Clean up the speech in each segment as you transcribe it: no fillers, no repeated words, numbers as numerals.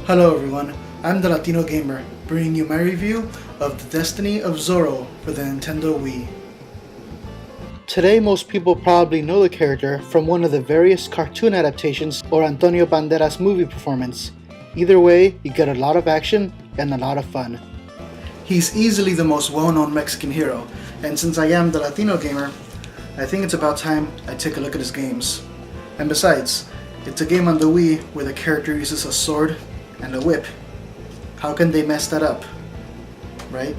Hello everyone, I'm the Latino Gamer, bringing you my review of The Destiny of Zorro for the Nintendo Wii. Today most people probably know the character from one of the various cartoon adaptations or Antonio Banderas movie performance. Either way, you get a lot of action and a lot of fun. He's easily the most well-known Mexican hero, and since I am the Latino Gamer, I think it's about time I take a look at his games. And besides, it's a game on the Wii where the character uses a sword and a whip. How can they mess that up? Right?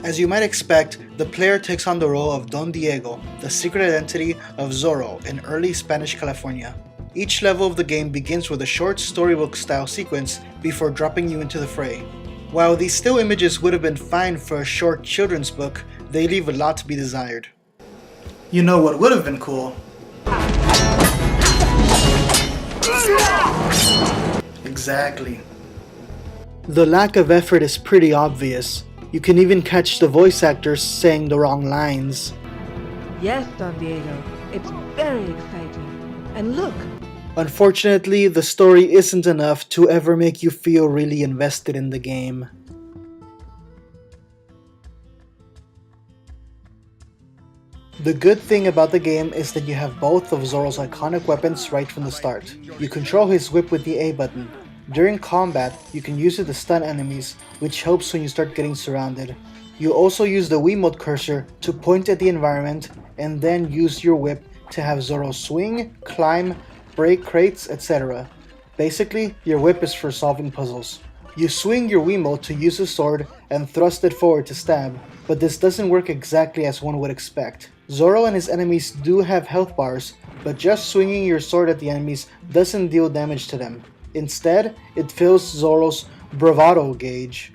As you might expect, the player takes on the role of Don Diego, the secret identity of Zorro in early Spanish California. Each level of the game begins with a short storybook-style sequence before dropping you into the fray. While these still images would have been fine for a short children's book, they leave a lot to be desired. You know what would have been cool? Exactly. The lack of effort is pretty obvious. You can even catch the voice actors saying the wrong lines. Yes, Don Diego, it's very exciting. And look! Unfortunately, the story isn't enough to ever make you feel really invested in the game. The good thing about the game is that you have both of Zorro's iconic weapons right from the start. You control his whip with the A button. During combat, you can use it to stun enemies, which helps when you start getting surrounded. You also use the Wiimote cursor to point at the environment and then use your whip to have Zorro swing, climb, break crates, etc. Basically, your whip is for solving puzzles. You swing your Wiimote to use a sword and thrust it forward to stab, but this doesn't work exactly as one would expect. Zorro and his enemies do have health bars, but just swinging your sword at the enemies doesn't deal damage to them. Instead, it fills Zorro's bravado gauge.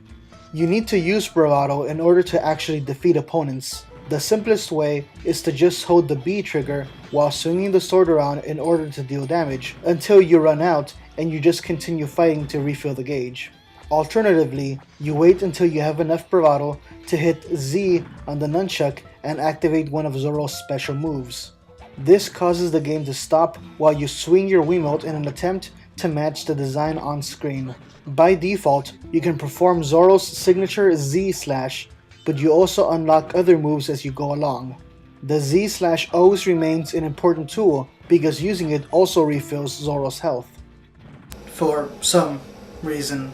You need to use bravado in order to actually defeat opponents. The simplest way is to just hold the B trigger while swinging the sword around in order to deal damage, until you run out and you just continue fighting to refill the gauge. Alternatively, you wait until you have enough bravado to hit Z on the nunchuck and activate one of Zorro's special moves. This causes the game to stop while you swing your Wiimote in an attempt to match the design on screen. By default, you can perform Zorro's signature Z slash, but you also unlock other moves as you go along. The Z slash always remains an important tool because using it also refills Zorro's health. For some reason.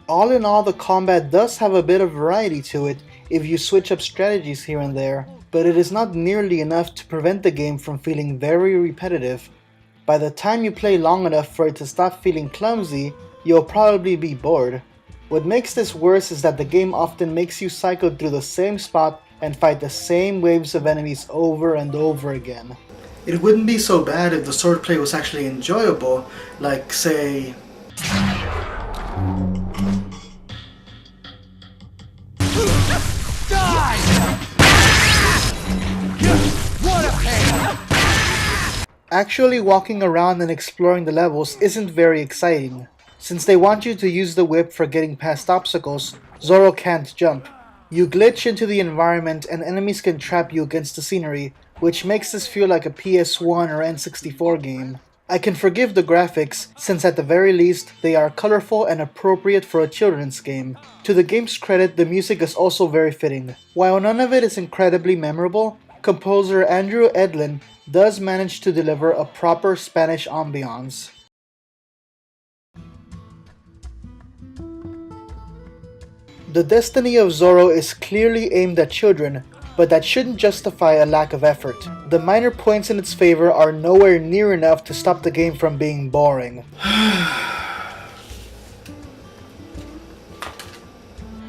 All in all, the combat does have a bit of variety to it if you switch up strategies here and there, but it is not nearly enough to prevent the game from feeling very repetitive. By the time you play long enough for it to stop feeling clumsy, you'll probably be bored. What makes this worse is that the game often makes you cycle through the same spot and fight the same waves of enemies over and over again. It wouldn't be so bad if the swordplay was actually enjoyable, like say... Actually walking around and exploring the levels isn't very exciting. Since they want you to use the whip for getting past obstacles, Zorro can't jump. You glitch into the environment and enemies can trap you against the scenery, which makes this feel like a PS1 or N64 game. I can forgive the graphics, since at the very least, they are colorful and appropriate for a children's game. To the game's credit, the music is also very fitting. While none of it is incredibly memorable, composer Andrew Edlin does manage to deliver a proper Spanish ambiance. The Destiny of Zorro is clearly aimed at children, but that shouldn't justify a lack of effort. The minor points in its favor are nowhere near enough to stop the game from being boring.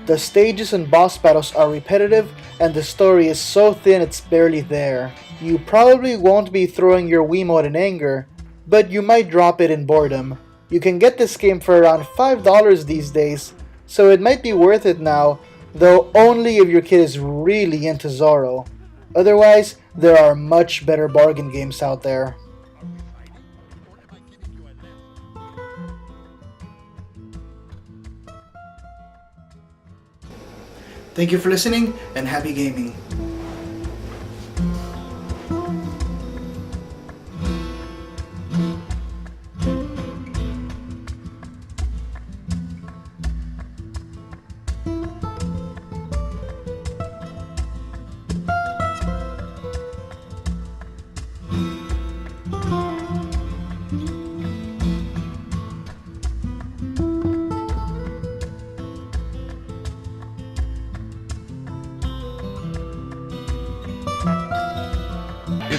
The stages and boss battles are repetitive, and the story is so thin it's barely there. You probably won't be throwing your Wiimote in anger, but you might drop it in boredom. You can get this game for around $5 these days, so it might be worth it now, though only if your kid is really into Zorro. Otherwise, there are much better bargain games out there. Thank you for listening, and happy gaming.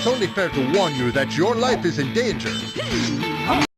it's only fair to warn you that your life is in danger.